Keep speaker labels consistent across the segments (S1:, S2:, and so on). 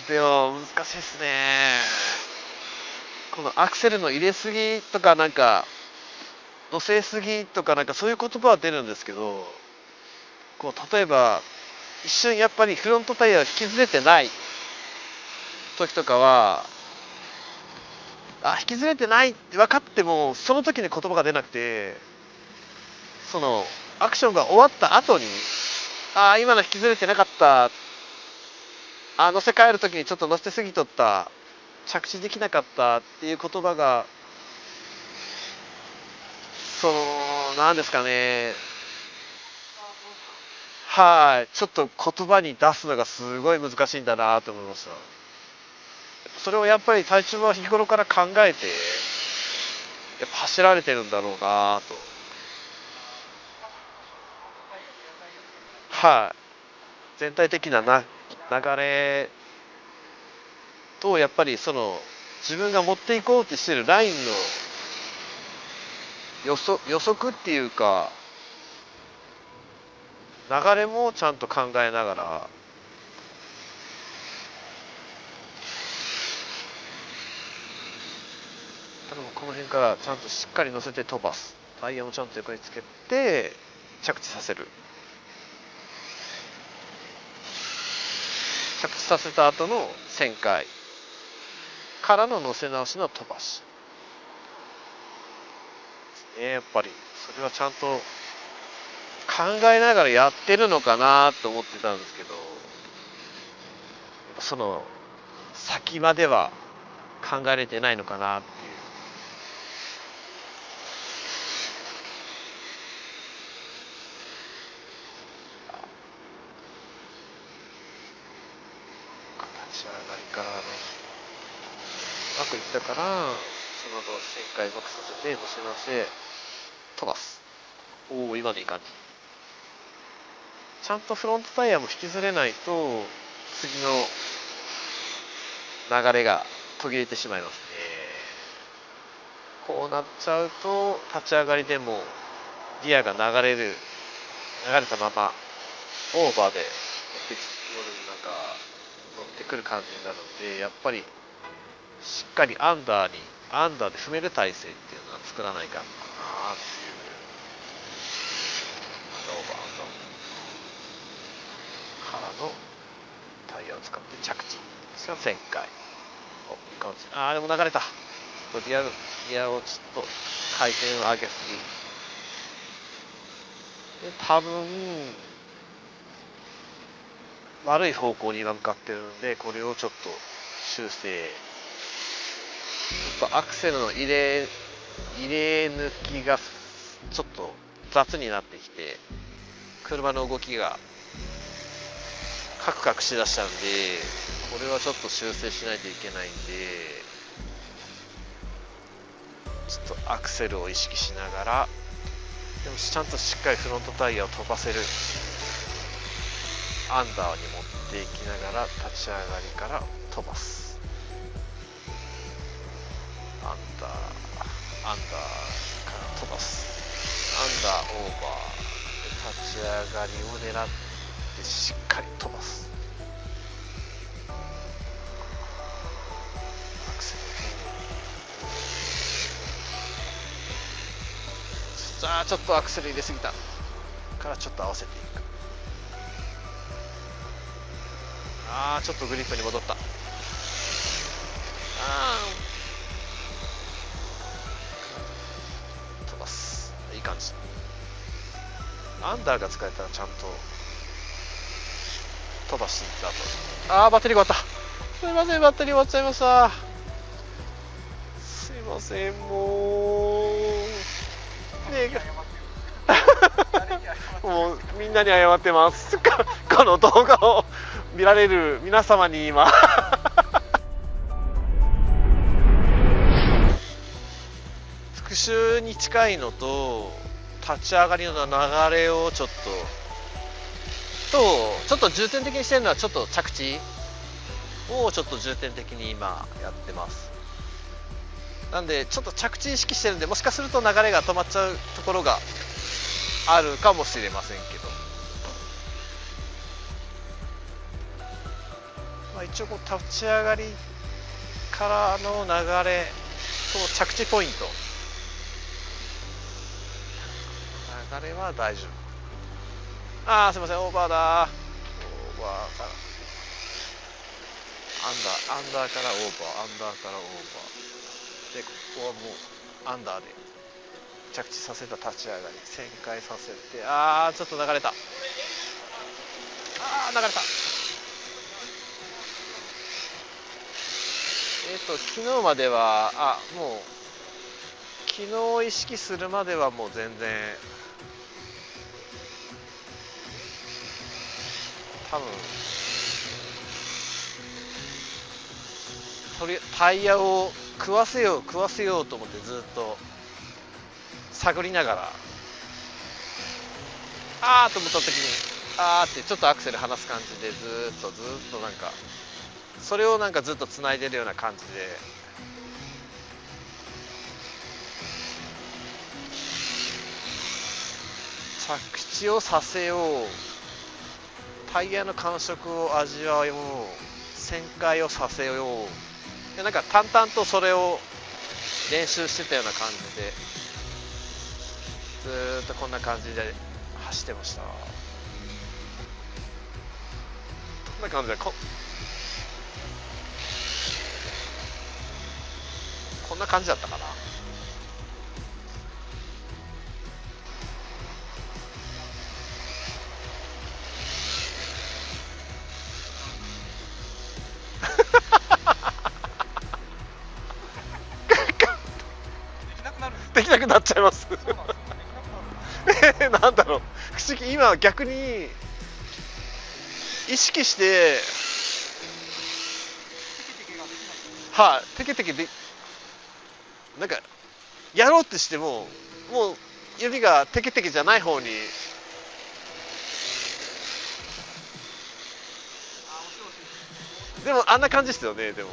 S1: でも難しいですね。このアクセルの入れすぎとかなんか乗せすぎとかなんかそういう言葉は出るんですけど、こう例えば一瞬やっぱりフロントタイヤが引きずれてない時とかは、引きずれてないって分かってもその時に言葉が出なくて、そのアクションが終わった後に今の引きずれてなかった、乗せ替える時にちょっと乗せすぎとった、着地できなかったっていう言葉が、なんですかね、ちょっと言葉に出すのがすごい難しいんだなと思いました。それをやっぱり隊長は日頃から考えてやっぱ走られてるんだろうなと。全体的な流れと、やっぱりその自分が持っていこうとしてるラインの予測っていうか流れもちゃんと考えながら、この辺からちゃんとしっかり乗せて飛ばす、タイヤもちゃんと横につけて着地させる、着地させた後の旋回からの乗せ直しの飛ばし、やっぱりそれはちゃんと考えながらやってるのかなと思ってたんですけど、その先までは考えれてないのかなっていう。立ち上がりからうまくいったから、その後旋回うまくさせて乗せ直して飛ばす。今でいい感じ。ちゃんとフロントタイヤも引きずれないと次の流れが途切れてしまいますね。こうなっちゃうと立ち上がりでもギアが流れたままオーバーで乗ってくる感じになるので、やっぱりしっかりアンダーで踏める体勢っていうのは作らないかんなっていう。オーバーからのタイヤを使って着地、それから旋回、でも流れた。ギアをちょっと回転を上げすぎで、多分悪い方向に今向かってるんで、これをちょっと修正、ちょっとアクセルの入れ抜きがちょっと雑になってきて、車の動きがカクカクしだしたんで、これはちょっと修正しないといけないんで、ちょっとアクセルを意識しながら、でもちゃんとしっかりフロントタイヤを飛ばせるアンダーに持っていきながら、立ち上がりから飛ばす。アンダーから飛ばす。アンダーオーバーで立ち上がりを狙ってしっかり飛ばす。アクセルちょっとアクセル入れすぎたからちょっと合わせていく。ちょっとグリップに戻った。飛ばす。いい感じ。アンダーが使えたらちゃんと飛ばしていった後、バッテリーが終わった。すいません、バッテリー終わっちゃいました。すいません、もうねもうみんなに謝ってますこの動画を見られる皆様に今復習に近いのと立ち上がりの流れをちょっと重点的にしてるのは、ちょっと着地をちょっと重点的に今やってます。なんでちょっと着地意識してるんで、もしかすると流れが止まっちゃうところがあるかもしれませんけど、一応こう立ち上がりからの流れと着地ポイント、流れは大丈夫。すいません、オーバーだ。オーバーからアンダーからオーバー、アンダーからオーバーで、ここはもうアンダーで着地させた立ち上がり旋回させて、ちょっと流れた。流れた。昨日まではもう昨日意識するまではもう全然多分タイヤを食わせようと思ってずっと探りながらと思った時にってちょっとアクセル離す感じでずっとなんかそれをなんかずっとつないでるような感じで、着地をさせよう、タイヤの感触を味わおう、旋回をさせようで、なんか淡々とそれを練習してたような感じでずっとこんな感じで走ってました。こんな感じでこんな感じだったかな。できなくなっちゃいます。なんだろう、不思議。今逆に意識してテケテケでなんかやろうってしてももう指がテケテケじゃない方にでもあんな感じですよね。でも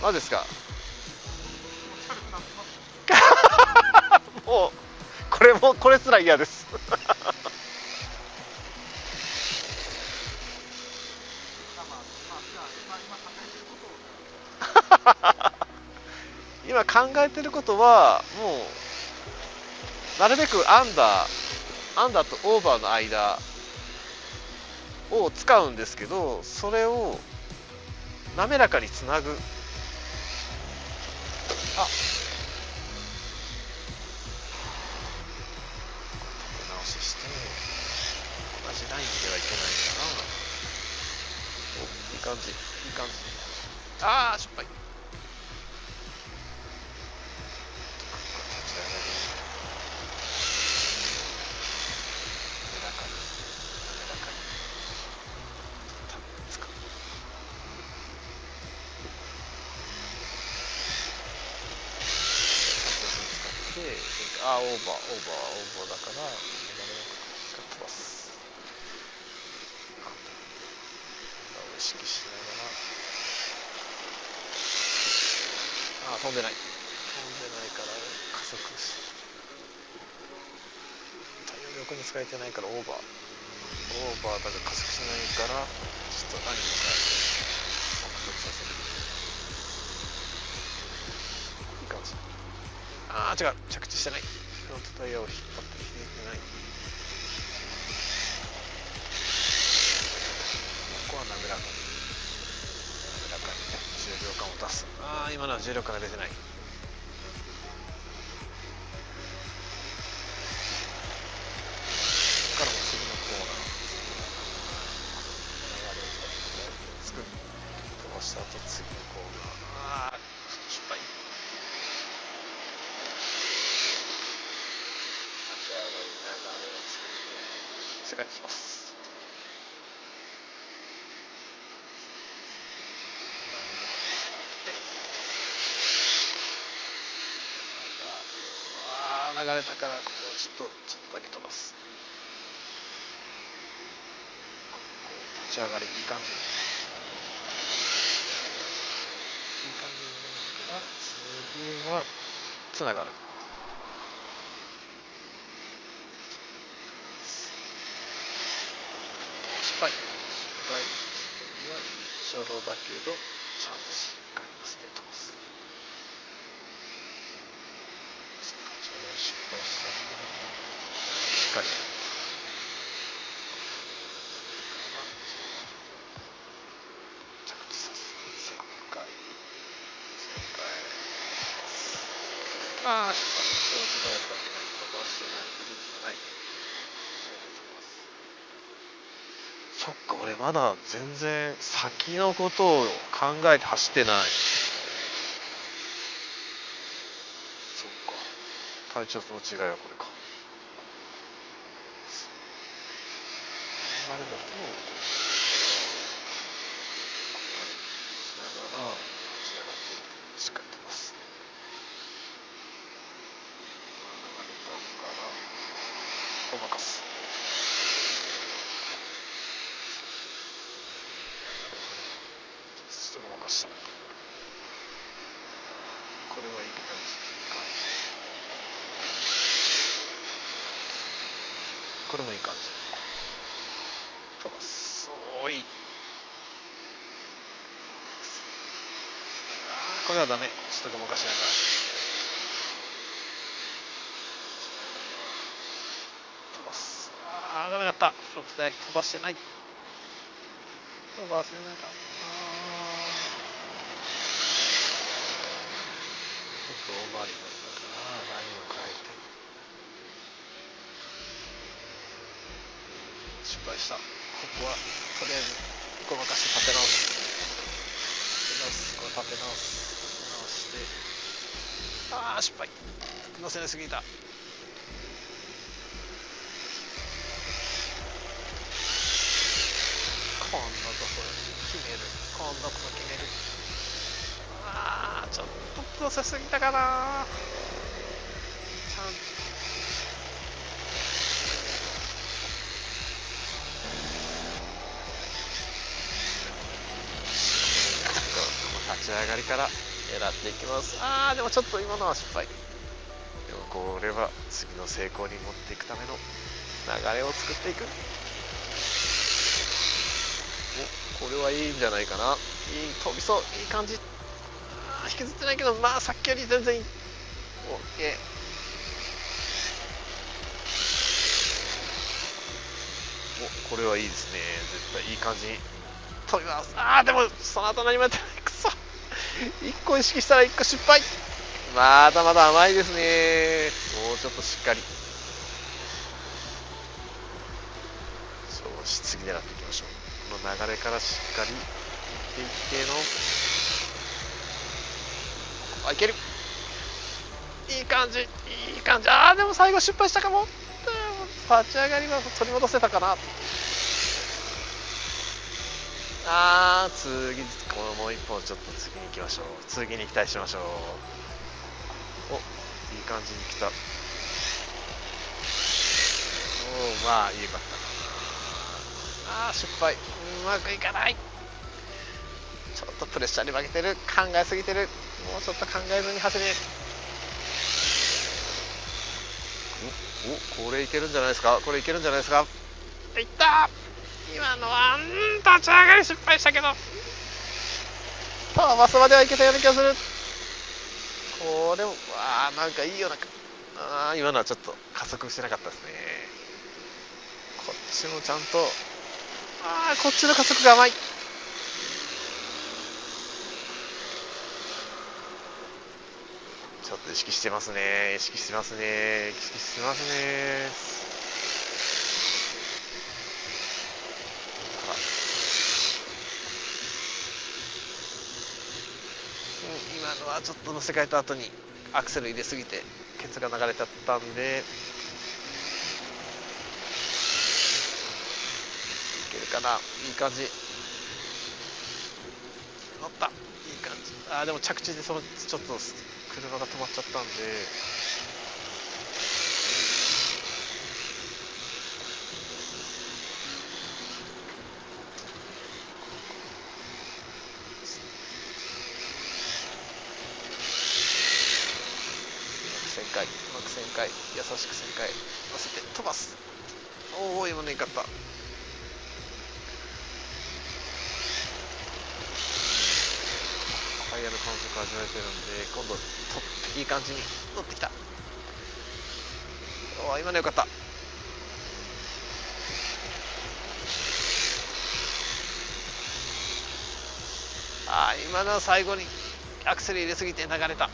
S1: マジですか。もうこれすら嫌です。今考えてることはもうなるべくアンダーとオーバーの間を使うんですけど、それを滑らかにつなぐ。直しして同じラインではいけないかな。いい感じ。失敗。オーバーだから飛ばす。意識しながら飛んでないから加速し、タイヤを横に使えてないからオーバーだから加速しないからちょっとラインを変えて加速させる。いい感じ。違う、着地してない。フロントタイヤを引っ張ってひねってない。ここは滑らかに重量感を出す。今のは重量感が出てない。ここからも次のコーナー流れを作って飛ばした後次のコーナー失敗。世界にします。流れたからここをちょっとだけ飛ばす。立ち上がりいい感じ。次はつながる。敗。初動だけどチャンスがありますね。飛ばす。失敗したしっかり着地させ旋回ああ失敗飛ばしてない。そっか、俺まだ全然先のことを考えて走ってない。そっか、体調の違いはこれか。あれだとしっかり飛ばす。ごまかす。ごまかした。これはいい感じ。これもいい感じ。飛ばす。おい。これはダメ。ちょっとごまかしながら。飛ばす。ああ、ダメだった。飛ばしてない。飛ばせなかった。遠回りだったからラインを変えて失敗した。ここはとりあえずごまかして立て直す。これ立て直してああ失敗。乗せなすぎた。今度こそ決める。今度こそ決める。ああちょっと乗せすぎたかな。ちゃんと立ち上がりから狙っていきます。あーでもちょっと今のは失敗。でもこれは次の成功に持っていくための流れを作っていく。お、これはいいんじゃないかな。いい飛びそう、いい感じ。引きずってないけど、まあさっきより全然いい。OK。お、これはいいですね。絶対いい感じに飛びます。あーでもその後何もやってない。くそ、1個意識したら1個失敗。まだまだ甘いですね。もうちょっとしっかり次狙っていきましょう。この流れからしっかりいっていってのあ、いける。いい感じ、いい感じ。あーでも最後失敗したかも。立ち上がりは取り戻せたかな。あー次このもう一本ちょっと次に行きましょう。次に期待しましょう。お、いい感じに来た。おお、まあよかった。あー失敗、うまくいかない。ちょっとプレッシャーに負けてる。考えすぎてる。もうちょっと考えずに走れ。お、これいけるんじゃないですか。これいけるんじゃないですか。いった。今のは立ち上がり失敗したけど飛ばすまではいけたような気がする。これもなんかいいような。今のはちょっと加速してなかったですね。こっちもちゃんとこっちの加速が甘い。ちょっと意識してますね。意識してますね。意識してますね。今のはちょっと乗せ替えた後にアクセル入れすぎてケツが流れちゃったんで、いけるかな。いい感じ乗った。いい感じ。でも着地でちょっと車が止まっちゃったんで、旋回、うまく旋回、優しく旋回乗せて飛ばす。おお、今のいいかった。イヤの感触始めてるんで、今度いい感じに乗ってきた。今のよかった。今の最後にアクセル入れすぎて流れた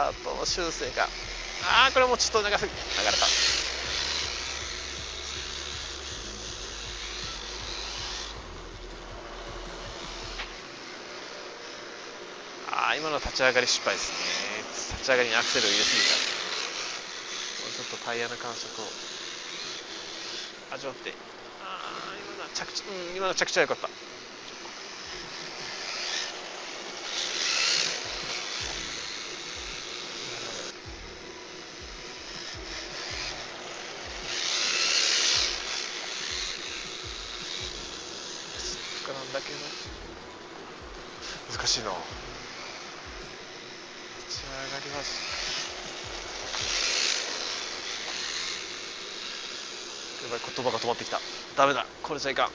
S1: 後の修正が、これもちょっと長すぎて流れた。今の立ち上がり失敗ですね。立ち上がりにアクセルを入れすぎた。もうちょっとタイヤの感触を味わって、今の着地は良かった。なんだけど難しいな。立ち上がります。やばい、言葉が止まってきた。ダメだ、これじゃいかん。